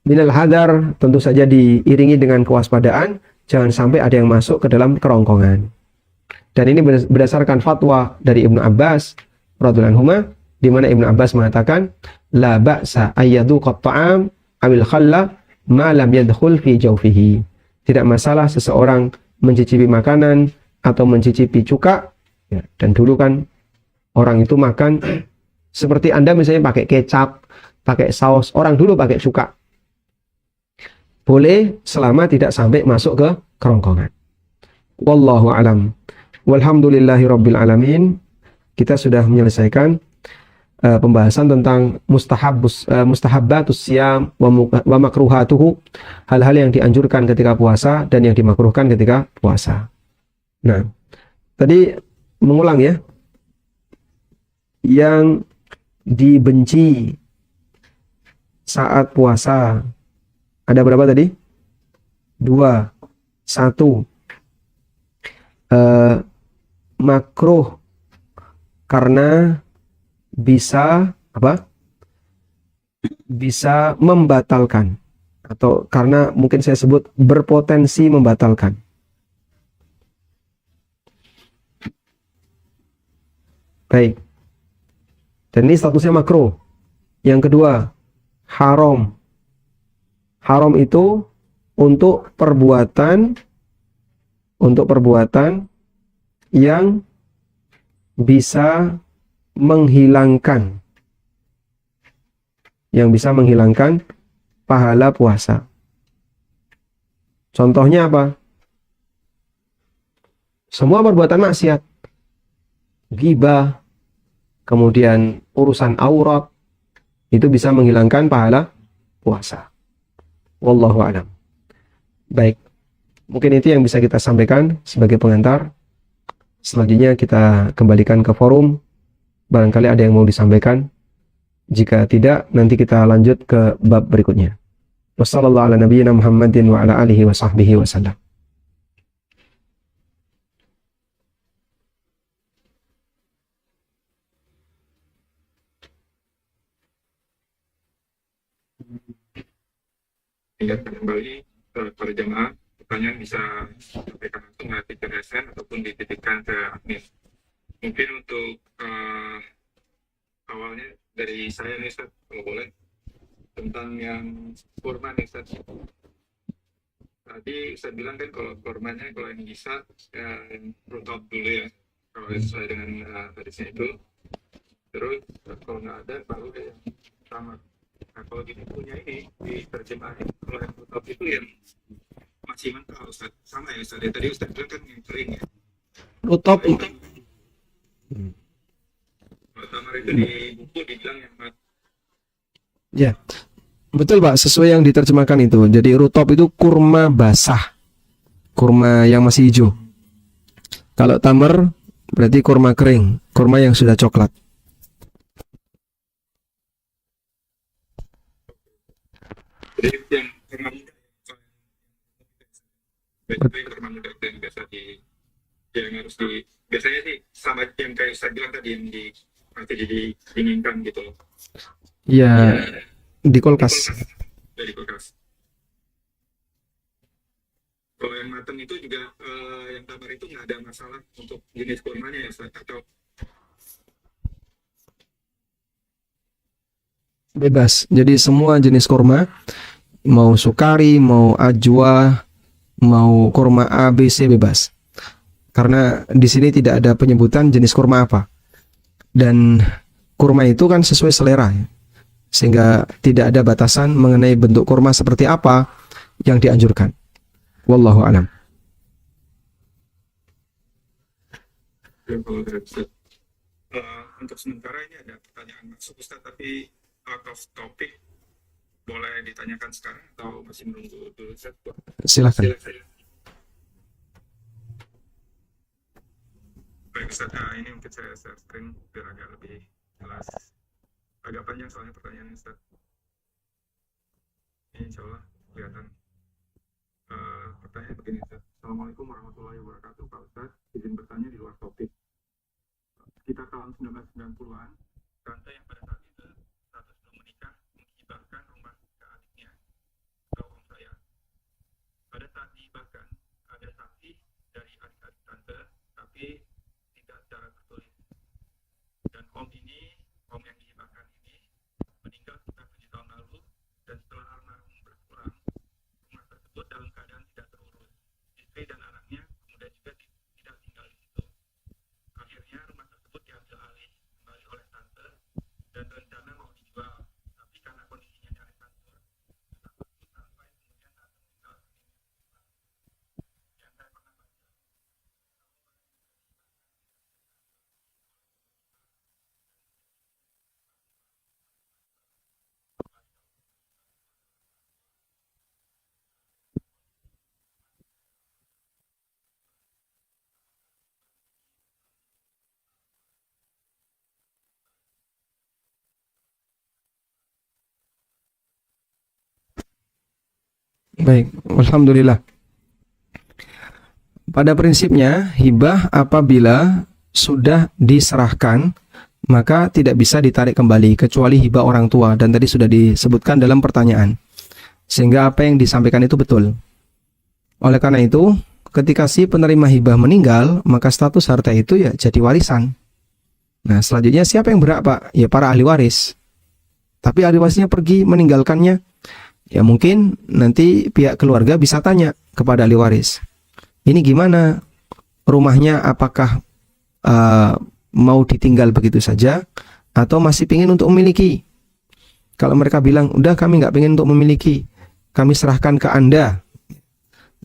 Minal hadar, tentu saja diiringi dengan kewaspadaan, jangan sampai ada yang masuk ke dalam kerongkongan. Dan ini berdasarkan fatwa dari Ibnu Abbas radhiyallahu anhuma, di mana Ibnu Abbas mengatakan, la ba'sa ayyadhuqa at-ta'am awil khalla ma lam yadkhul fi jawfihi. Tidak masalah seseorang mencicipi makanan atau mencicipi cuka, ya, dan dulu kan orang itu makan seperti Anda misalnya pakai kecap, pakai saus, orang dulu pakai cuka. Boleh selama tidak sampai masuk ke kerongkongan. Wallahu a'lam. Walhamdulillahi rabbil alamin. Kita sudah menyelesaikan pembahasan tentang mustahabbatus siyam wa makruhatuhu, hal-hal yang dianjurkan ketika puasa dan yang dimakruhkan ketika puasa. Nah, tadi mengulang ya, yang dibenci saat puasa ada berapa tadi? 2. 1, makruh karena bisa apa? Bisa membatalkan, atau karena mungkin saya sebut berpotensi membatalkan. Baik. Dan ini statusnya makruh. Yang kedua, haram. Haram itu untuk perbuatan yang bisa menghilangkan pahala puasa. Contohnya apa? Semua perbuatan maksiat, ghibah, kemudian urusan aurat, itu bisa menghilangkan pahala puasa. Wallahu a'lam. Baik, mungkin itu yang bisa kita sampaikan sebagai pengantar. Selanjutnya kita kembalikan ke forum. Barangkali ada yang mau disampaikan. Jika tidak, nanti kita lanjut ke bab berikutnya. Wassallallahu ala nabiyyina Muhammadin wa ala alihi wa sahbihi wasallam. Ingat kembali para jamaah, pertanyaan bisa sampaikan langsung melalui TRSN ataupun dititipkan ke admin. Mungkin untuk awalnya dari saya nih Ustaz, kalau boleh, tentang yang kurma nih Ustaz. Tadi saya bilang kan kalau kurmanya kalau yang bisa yang rutop dulu ya, kalau sesuai dengan hadisnya itu. Terus kalau nggak ada baru yang sama. Nah, kalau gini punya ini diterjemahin, kalau yang rutop itu yang masih mentah Ustaz, sama ya Ustaz. Tadi Ustaz bilang kan yang kering ya. Rutop. Kalau tamar itu di buku dibilang yang mat. Ya, betul Pak, sesuai yang diterjemahkan itu. Jadi rutop itu kurma basah, kurma yang masih hijau. Kalau tamar berarti kurma kering, kurma yang sudah coklat. Jadi yang kurma muda, kurma muda itu yang biasa yang harus biasanya sih sama yang kayak Ustaz bilang tadi, yang masih didinginkan gitu loh. Ya, di kulkas. Dari kulkas. Kalau yang matang itu juga yang tabar itu nggak ada masalah untuk jenis kurmanya ya Ustaz? Atau Bebas. Jadi semua jenis kurma, mau sukari, mau ajwa, mau kurma A, B, C bebas. Karena di sini tidak ada penyebutan jenis kurma apa. Dan kurma itu kan sesuai selera, ya. Sehingga tidak ada batasan mengenai bentuk kurma seperti apa yang dianjurkan. Wallahu alam. ya, kalau dari Ustaz? Untuk sementara ini ada pertanyaan masuk Ustaz, tapi out of topic, boleh ditanyakan sekarang atau masih menunggu dulu Ustaz? Silakan. Silakan. Baik Ustaz, ini mungkin saya share screen biar agak lebih jelas. Agak panjang soalnya pertanyaannya Ustaz. Ini insya Allah kelihatan. Pertanyaan begini Ustaz. Assalamualaikum warahmatullahi wabarakatuh Pak Ustaz. Izin bertanya di luar topik. Kita tahun 1990-an, tante yang pada saat itu status belum menikah menghibahkan rumah ke adiknya, ke om saya. Pada saat dihibahkan, ada saksi dari adik-adik tante, tapi tidak secara tertulis. Dan om yang dihibahkan ini, meninggal sekitar 7 tahun lalu, dan setelah almarhum berpulang, rumah tersebut dalam keadaan tidak terurus. Istri dan anaknya kemudian juga tidak tinggal di situ. Akhirnya rumah tersebut diambil alih kembali oleh tante dan rencana mau dijual, tapi karena kondisinya nyaris hancur, tetap laku sampai kemudian tante meninggal. Yang saya pernah baca, Baik, alhamdulillah. Pada prinsipnya, hibah apabila sudah diserahkan, maka tidak bisa ditarik kembali, kecuali hibah orang tua. Dan tadi sudah disebutkan dalam pertanyaan. Sehingga apa yang disampaikan itu betul. Oleh karena itu, ketika si penerima hibah meninggal, maka status harta itu ya jadi warisan. Nah, selanjutnya siapa yang berhak, Pak? Ya para ahli waris. Tapi ahli warisnya pergi meninggalkannya, ya mungkin nanti pihak keluarga bisa tanya kepada ahli waris. Ini gimana rumahnya, apakah mau ditinggal begitu saja atau masih ingin untuk memiliki? Kalau mereka bilang, udah kami nggak ingin untuk memiliki, kami serahkan ke Anda.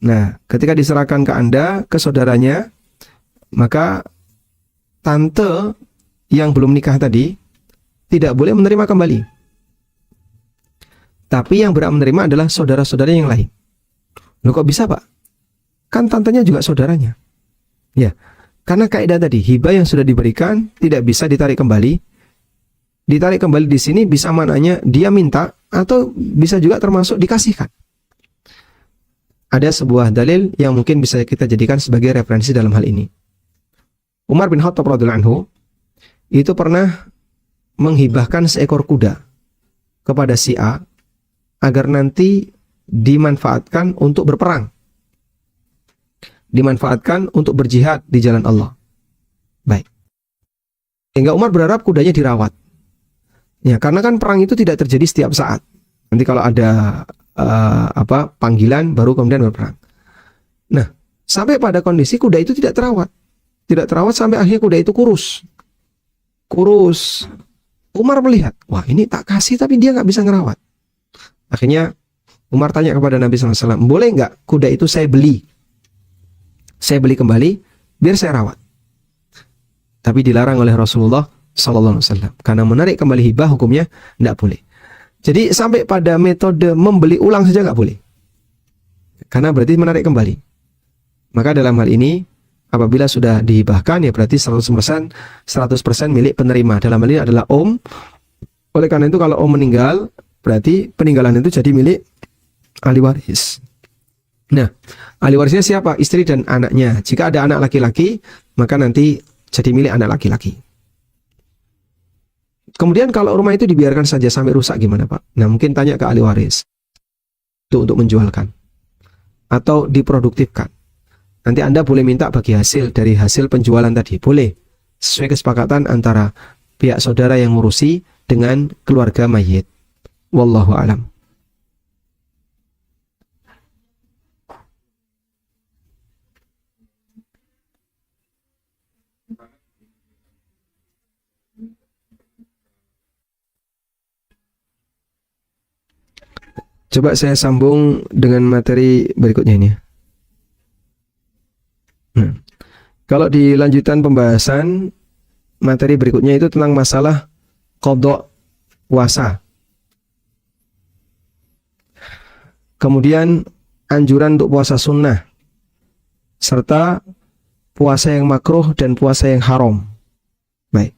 Nah, ketika diserahkan ke Anda, ke saudaranya, maka tante yang belum nikah tadi tidak boleh menerima kembali. Tapi yang berhak menerima adalah saudara-saudara yang lain. Loh kok bisa, Pak? Kan tantenya juga saudaranya. Ya, karena kaidah tadi, hibah yang sudah diberikan tidak bisa ditarik kembali. Ditarik kembali di sini bisa maknanya dia minta atau bisa juga termasuk dikasihkan. Ada sebuah dalil yang mungkin bisa kita jadikan sebagai referensi dalam hal ini. Umar bin Khattab radhiyallahu anhu itu pernah menghibahkan seekor kuda kepada si A agar nanti dimanfaatkan untuk berperang. Dimanfaatkan untuk berjihad di jalan Allah. Baik. Sehingga Umar berharap kudanya dirawat. Ya, karena kan perang itu tidak terjadi setiap saat. Nanti kalau ada panggilan baru kemudian berperang. Nah, sampai pada kondisi kuda itu tidak terawat. Tidak terawat sampai akhirnya kuda itu kurus. Kurus. Umar melihat, wah ini tak kasih tapi dia nggak bisa ngerawat. Akhirnya Umar tanya kepada Nabi SAW, boleh nggak kuda itu saya beli? Saya beli kembali, biar saya rawat. Tapi dilarang oleh Rasulullah SAW. Karena menarik kembali hibah hukumnya tidak boleh. Jadi sampai pada metode membeli ulang saja nggak boleh. Karena berarti menarik kembali. Maka dalam hal ini, apabila sudah dihibahkan, ya berarti 100% milik penerima. Dalam hal ini adalah om. Oleh karena itu kalau om meninggal, berarti peninggalan itu jadi milik ahli waris. Nah, ahli warisnya siapa? Istri dan anaknya. Jika ada anak laki-laki, maka nanti jadi milik anak laki-laki. Kemudian kalau rumah itu dibiarkan saja sampai rusak gimana Pak? Nah mungkin tanya ke ahli waris itu untuk menjualkan atau diproduktifkan. Nanti Anda boleh minta bagi hasil dari hasil penjualan tadi, boleh sesuai kesepakatan antara pihak saudara yang ngurusi dengan keluarga mayit. Wallahu alam. Coba saya sambung dengan materi berikutnya ini. Kalau di lanjutan pembahasan, materi berikutnya itu tentang masalah qadha puasa. Kemudian anjuran untuk puasa sunnah, serta puasa yang makruh dan puasa yang haram. Baik.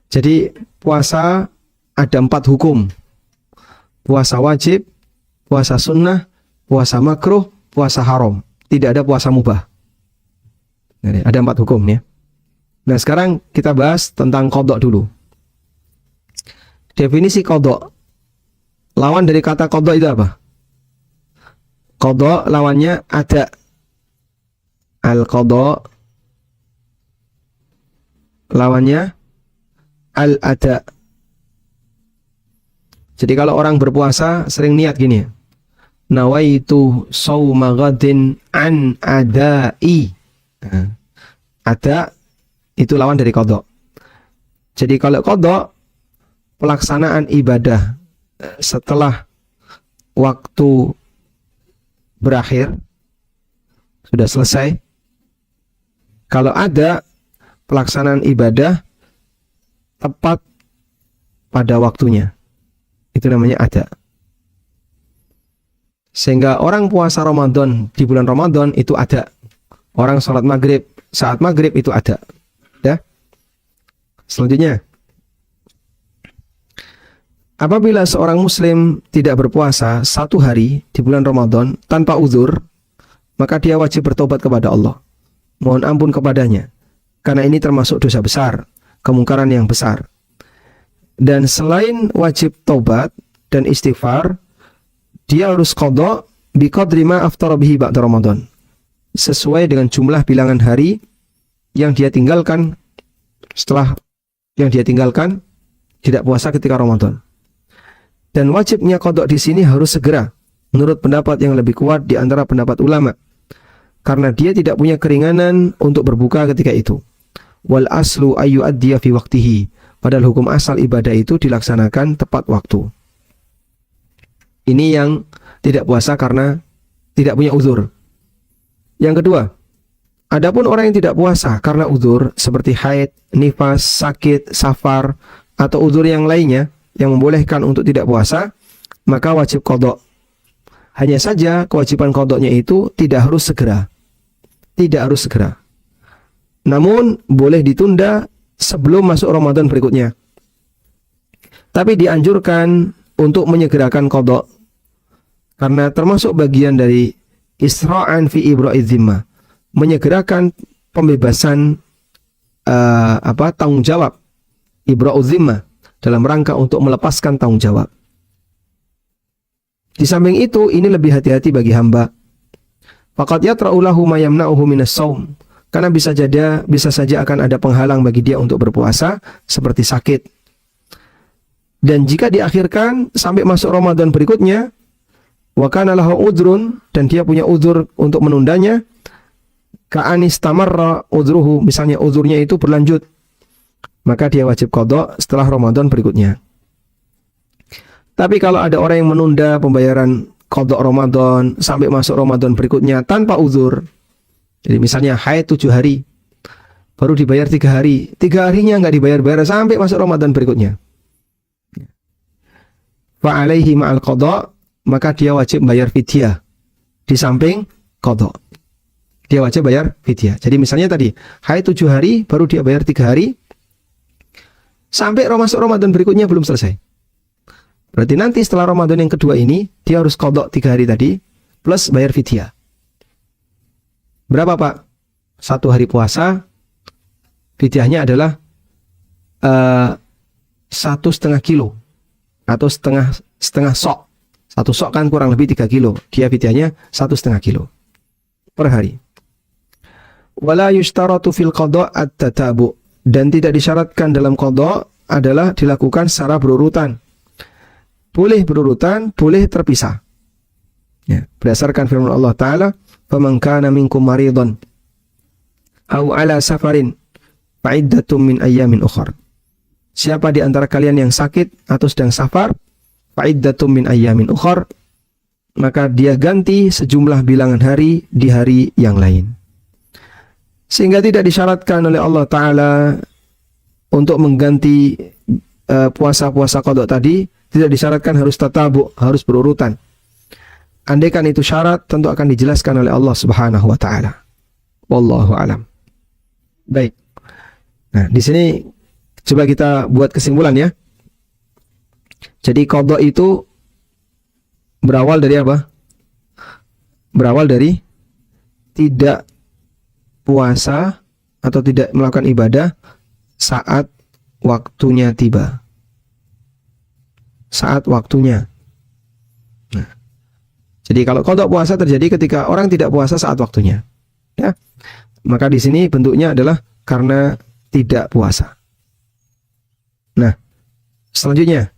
Jadi puasa ada 4 hukum. Puasa wajib, puasa sunnah, puasa makruh, puasa haram. Tidak ada puasa mubah. Jadi, ada 4 hukum ya. Nah sekarang kita bahas tentang qadha dulu. Definisi qadha. Lawan dari kata qadha itu apa? Qadha lawannya ada. Al-qadha lawannya al-ada. Jadi kalau orang berpuasa sering niat gini ya. Nawaitu shauma ghadin an adai. Nah, ada itu lawan dari qadha. Jadi kalau qadha pelaksanaan ibadah setelah waktu berakhir sudah selesai. Kalau ada pelaksanaan ibadah tepat pada waktunya. Itu namanya ada. Sehingga orang puasa Ramadan di bulan Ramadan itu ada. Orang sholat maghrib saat maghrib itu ada. Ya. Selanjutnya, apabila seorang muslim tidak berpuasa 1 hari di bulan Ramadan tanpa uzur, maka dia wajib bertobat kepada Allah. Mohon ampun kepadanya. Karena ini termasuk dosa besar, kemungkaran yang besar. Dan selain wajib taubat dan istighfar, dia harus qadha biqadri ma aftara bihi ba'da Ramadan. Sesuai dengan jumlah bilangan hari yang dia tinggalkan setelah yang dia tinggalkan tidak puasa ketika Ramadan. Dan wajibnya qadha di sini harus segera menurut pendapat yang lebih kuat di antara pendapat ulama. Karena dia tidak punya keringanan untuk berbuka ketika itu. Wal aslu ayu addiya fi waqtihi. Padahal hukum asal ibadah itu dilaksanakan tepat waktu. Ini yang tidak puasa karena tidak punya uzur. Yang kedua, adapun orang yang tidak puasa karena uzur seperti haid, nifas, sakit, safar, atau uzur yang lainnya yang membolehkan untuk tidak puasa, maka wajib qadha. Hanya saja kewajiban qadhanya itu tidak harus segera. Tidak harus segera. Namun boleh ditunda sebelum masuk Ramadan berikutnya. Tapi dianjurkan untuk menyegerakan qadha karena termasuk bagian dari isra'an fi ibra'iz zimmah, menyegerakan pembebasan tanggung jawab ibra'uz zimmah dalam rangka untuk melepaskan tanggung jawab. Di samping itu, ini lebih hati-hati bagi hamba. Faqad yatra'u lahu ma yamna'uhu minas shaum. Karena bisa saja akan ada penghalang bagi dia untuk berpuasa seperti sakit. Dan jika diakhirkan sampai masuk Ramadan berikutnya, wa kana lahu udrun, dan dia punya uzur untuk menundanya, ka'anis tamarra udruhu, misalnya uzurnya itu berlanjut, maka dia wajib qadha setelah Ramadan berikutnya. Tapi kalau ada orang yang menunda pembayaran qadha Ramadan sampai masuk Ramadan berikutnya tanpa uzur, jadi misalnya haid 7 hari, baru dibayar 3 hari, 3 harinya nggak dibayar-bayar sampai masuk Ramadan berikutnya, fa'alaihi ma'al qadha, maka dia wajib bayar fidyah di samping qadha. Dia wajib bayar fidyah. Jadi misalnya tadi haid 7 hari, baru dia bayar 3 hari, sampai masuk Ramadan berikutnya belum selesai. Berarti nanti setelah Ramadan yang kedua ini, dia harus qadha 3 hari tadi, plus bayar fidyah. Berapa Pak? 1 hari puasa, fidyahnya adalah 1,5 kilo atau setengah sok. Satu sok kan kurang lebih 3 kilo. Dia fidyahnya 1,5 kilo per hari. Wala yushtaratu fil qada' at-tatabu, dan tidak disyaratkan dalam qada' adalah dilakukan secara berurutan. Boleh berurutan, boleh terpisah. Ya, berdasarkan firman Allah Ta'ala, "Faman kana minkum maridhan aw ala safarin fa'iddatum min ayyamin ukhar." Siapa di antara kalian yang sakit atau sedang safar, fa'iddatum min ayyamin ukhar, maka dia ganti sejumlah bilangan hari di hari yang lain. Sehingga tidak disyaratkan oleh Allah Ta'ala untuk mengganti puasa-puasa qada tadi, tidak disyaratkan harus tatabu, harus berurutan. Andaikan itu syarat, tentu akan dijelaskan oleh Allah Subhanahu wa Ta'ala. Wallahu alam. Baik. Nah, di sini coba kita buat kesimpulan ya. Jadi qada itu berawal dari apa? Berawal dari tidak puasa atau tidak melakukan ibadah saat waktunya tiba. Saat waktunya. Nah, jadi kalau qada puasa terjadi ketika orang tidak puasa saat waktunya, ya, maka di sini bentuknya adalah karena tidak puasa. Nah, selanjutnya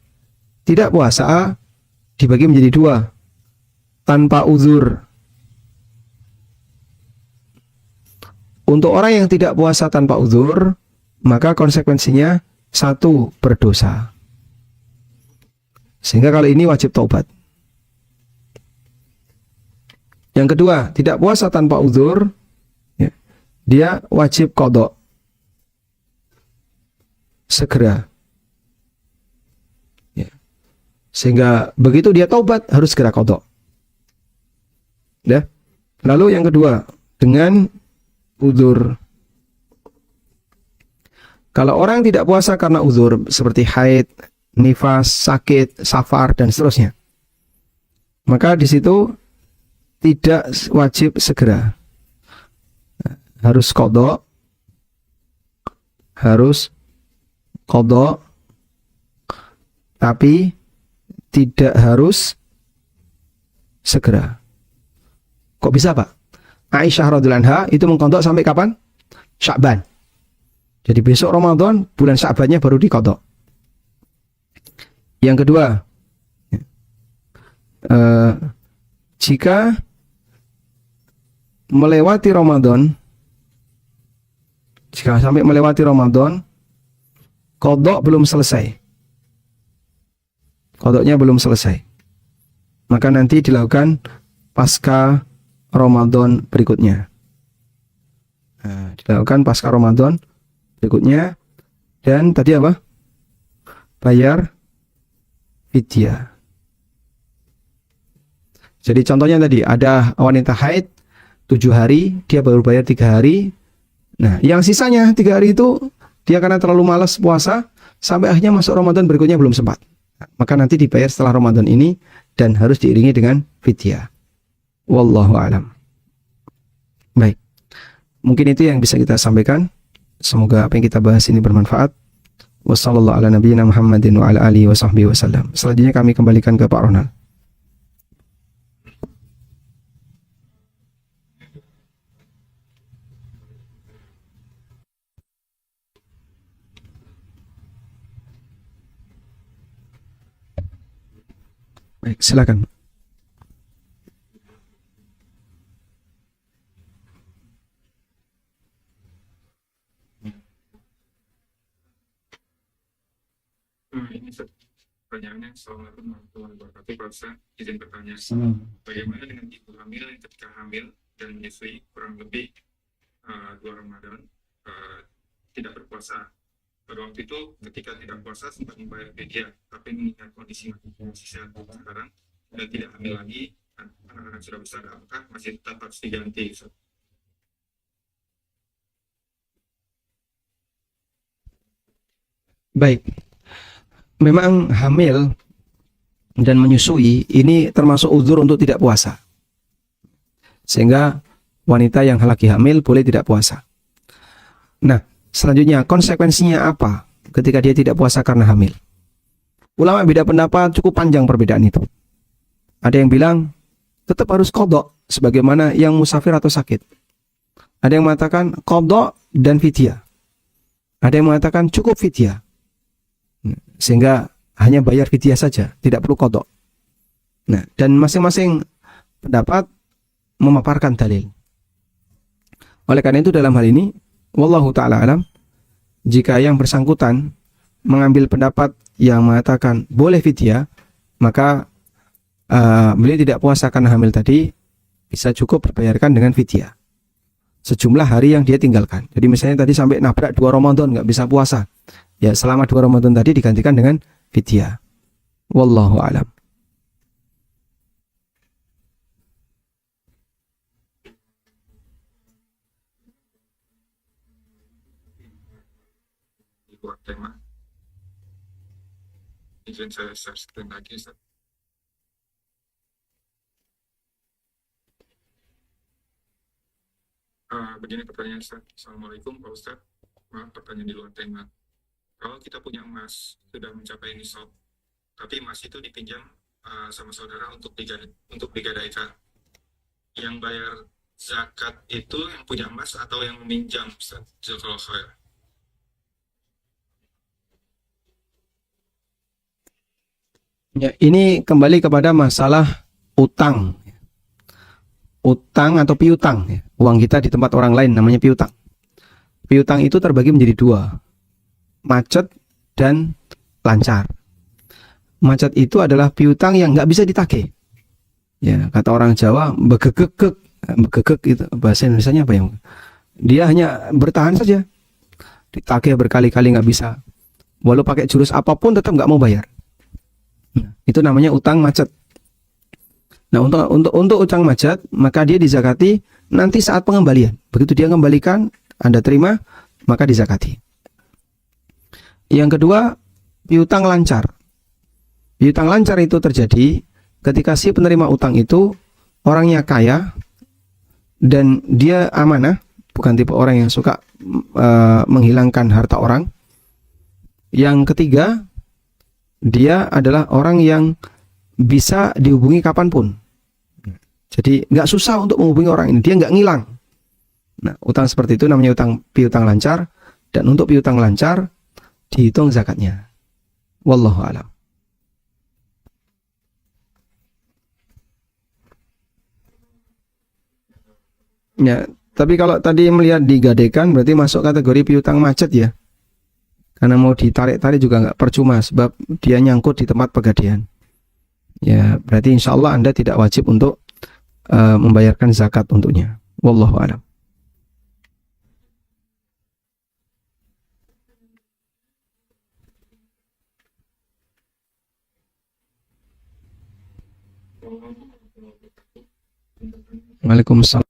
tidak puasa dibagi menjadi dua, tanpa uzur. Untuk orang yang tidak puasa tanpa uzur, maka konsekuensinya satu, berdosa. Sehingga kali ini wajib taubat. Yang kedua, tidak puasa tanpa uzur, ya, dia wajib qada. Segera. Ya. Sehingga begitu dia taubat, harus segera qada. Ya. Lalu yang kedua, dengan uzur. Kalau orang tidak puasa karena uzur seperti haid, nifas, sakit, safar dan seterusnya, maka di situ tidak wajib segera. Harus qada. Harus qada, tapi tidak harus segera. Kok bisa, Pak? Aisyah radhiyallahu anha itu mengqada sampai kapan? Sya'ban. Jadi besok Ramadan, bulan Sya'bannya baru diqada. Yang kedua, jika melewati Ramadan, jika sampai melewati Ramadan, qada belum selesai, qadanya belum selesai, maka nanti dilakukan pasca Ramadan berikutnya. Nah, dilakukan pasca Ramadan berikutnya. Dan tadi apa? Bayar fidyah. Jadi contohnya tadi ada wanita haid 7 hari, dia baru bayar 3 hari. Nah, yang sisanya 3 hari itu dia karena terlalu malas puasa sampai akhirnya masuk Ramadan berikutnya belum sempat. Maka nanti dibayar setelah Ramadan ini dan harus diiringi dengan fidyah. Wallahu a'lam. Baik. Mungkin itu yang bisa kita sampaikan. Semoga apa yang kita bahas ini bermanfaat. Wassallallahu ala nabiyyina Muhammadin wa ala alihi wa sahbihi wasallam. Selanjutnya kami kembalikan ke Pak Ronald. Baik, silakan. Ini pertanyaannya, Assalamualaikum warahmatullahi wabarakatuh. Pak Ustaz, izin bertanya, bagaimana dengan ibu hamil yang ketika hamil dan menyusui kurang lebih 2 Ramadan tidak berpuasa? Pada waktu itu ketika tidak puasa sempat membayar fidyah, tapi mengingat kondisi masih sehat sekarang dan tidak hamil lagi, anak-anak sudah besar, apakah masih tetap harus diganti? Baik. Memang hamil dan menyusui ini termasuk uzur untuk tidak puasa. Sehingga wanita yang lagi hamil boleh tidak puasa. Nah, selanjutnya konsekuensinya apa? ketika dia tidak puasa karena hamil. Ulama beda pendapat, cukup panjang perbedaan itu. Ada yang bilang tetap harus qadha sebagaimana yang musafir atau sakit. Ada yang mengatakan qadha dan fidyah. Ada yang mengatakan cukup fidyah. Sehingga hanya bayar fidyah saja, tidak perlu qadha. Nah, dan masing-masing pendapat memaparkan dalil. Oleh karena itu dalam hal ini, wallahu ta'ala alam, jika yang bersangkutan mengambil pendapat yang mengatakan boleh fidyah, maka beliau tidak puasa karena hamil tadi, bisa cukup dibayarkan dengan fidyah sejumlah hari yang dia tinggalkan. Jadi misalnya tadi sampai nabrak 2 Ramadan nggak bisa puasa, ya selama 2 Ramadan tadi digantikan dengan fidyah. Wallahu a'lam. Di luar tema, izin saya share screen lagi, Ustaz. Begini pertanyaan Ustaz. Assalamualaikum Pak Ustaz. Maaf pertanyaan di luar tema. Kalau kita punya emas sudah mencapai nisab, tapi emas itu dipinjam sama saudara untuk digadaikan, yang bayar zakat itu yang punya emas atau yang meminjam, Ustaz? Jazakallahu khair. Ya, ini kembali kepada masalah utang. Utang atau piutang, ya. Uang kita di tempat orang lain namanya piutang. Piutang itu terbagi menjadi 2, macet dan lancar. Macet itu adalah piutang yang nggak bisa ditagih. Ya, kata orang Jawa, begegek itu bahasa Indonesianya apa ya? Dia hanya bertahan saja, ditagih berkali-kali nggak bisa. Walau pakai jurus apapun tetap nggak mau bayar. Nah, itu namanya utang macet. Nah, untuk utang macet, maka dia dizakati nanti saat pengembalian. Begitu dia kembalikan, Anda terima, maka dizakati. Yang kedua, piutang lancar. Piutang lancar itu terjadi ketika si penerima utang itu orangnya kaya dan dia amanah, bukan tipe orang yang suka menghilangkan harta orang. Yang ketiga, dia adalah orang yang bisa dihubungi kapanpun. Jadi nggak susah untuk menghubungi orang ini, dia nggak ngilang. Nah, utang seperti itu namanya piutang lancar, dan untuk piutang lancar dihitung zakatnya. Wallahu a'lam. Ya, tapi kalau tadi melihat digadaikan berarti masuk kategori piutang macet ya. Karena mau ditarik-tarik juga nggak percuma sebab dia nyangkut di tempat pegadaian. Ya, berarti insya Allah Anda tidak wajib untuk membayarkan zakat untuknya. Wallahu a'lam. Waalaikumsalam.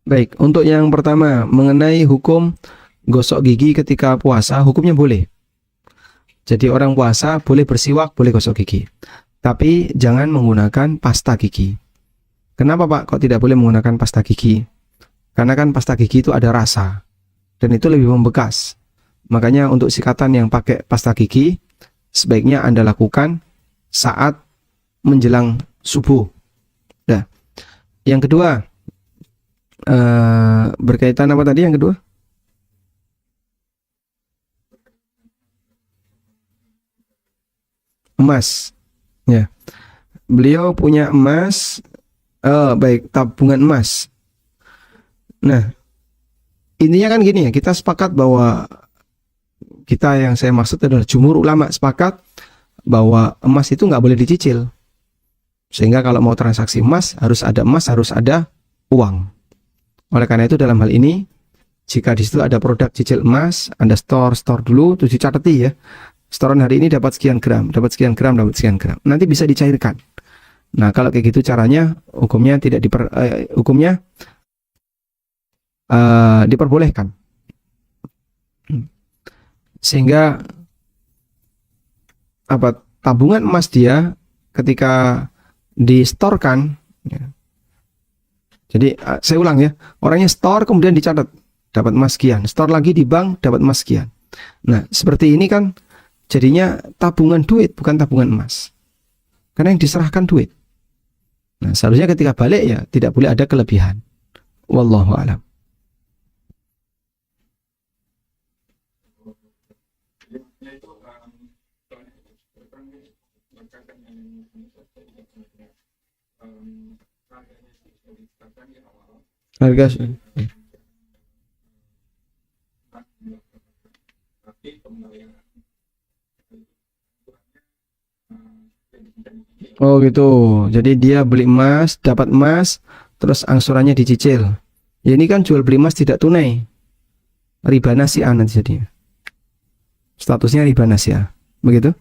Baik, untuk yang pertama mengenai hukum gosok gigi ketika puasa, hukumnya boleh. Jadi orang puasa boleh bersiwak, boleh gosok gigi. Tapi jangan menggunakan pasta gigi. Kenapa Pak kok tidak boleh menggunakan pasta gigi? Karena kan pasta gigi itu ada rasa dan itu lebih membekas. Makanya untuk sikatan yang pakai pasta gigi sebaiknya Anda lakukan saat menjelang subuh. Nah, yang kedua berkaitan apa tadi yang kedua? Emas. Ya. Beliau punya emas, baik, tabungan emas. Nah, intinya kan gini ya, kita sepakat bahwa kita, yang saya maksud adalah jumhur ulama sepakat bahwa emas itu nggak boleh dicicil. Sehingga kalau mau transaksi emas, harus ada uang. Oleh karena itu dalam hal ini, Jika di situ ada produk cicil emas, Anda store dulu, terus dicatati ya. Setoran hari ini dapat sekian gram, dapat sekian gram, dapat sekian gram. Nanti bisa dicairkan. Nah, kalau kayak gitu caranya, hukumnya diperbolehkan. Sehingga tabungan emas dia ketika distorkan, ya. Jadi saya ulang ya, orangnya store kemudian dicatat dapat emas sekian, store lagi di bank dapat emas sekian. Nah, seperti ini kan jadinya tabungan duit, bukan tabungan emas. Karena yang diserahkan duit. Nah, seharusnya ketika balik ya tidak boleh ada kelebihan. Wallahu a'lam. Harga Oh gitu. Jadi dia beli emas, dapat emas, terus angsurannya dicicil. Ya ini kan jual beli emas tidak tunai. Riba nasi'ah nanti jadinya. Statusnya riba nasi'ah. Begitu?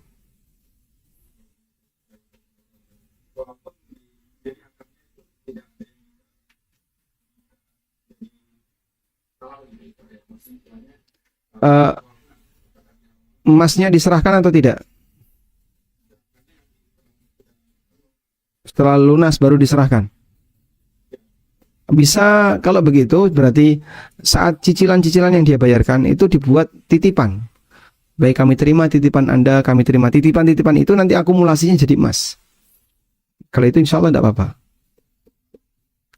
Eh, Emasnya diserahkan atau tidak? Setelah lunas baru diserahkan. Bisa, kalau begitu berarti saat cicilan-cicilan yang dia bayarkan itu dibuat titipan. Baik, kami terima titipan Anda, kami terima titipan-titipan itu, nanti akumulasinya jadi emas. Kalau itu insya Allah tidak apa-apa.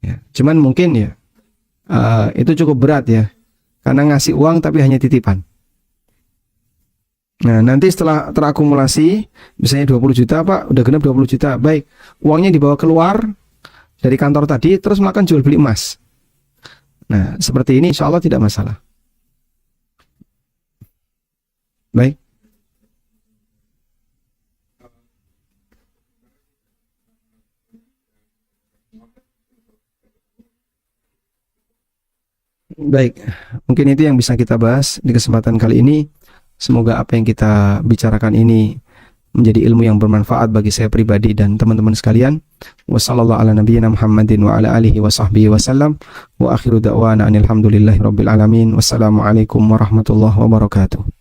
Ya, cuman mungkin ya itu cukup berat ya, karena ngasih uang tapi hanya titipan. Nah, nanti setelah terakumulasi, misalnya 20 juta Pak, udah genap 20 juta, baik, uangnya dibawa keluar dari kantor tadi, terus melakukan jual beli emas. Nah, seperti ini insya Allah tidak masalah. Baik. Baik, mungkin itu yang bisa kita bahas di kesempatan kali ini. Semoga apa yang kita bicarakan ini menjadi ilmu yang bermanfaat bagi saya pribadi dan teman-teman sekalian. Wassallallahu ala nabiyyina Muhammadin wa ala alihi wa sahbihi wasallam. Wa akhiru da'wana anil hamdulillahi rabbil alamin. Wassalamualaikum warahmatullahi wabarakatuh.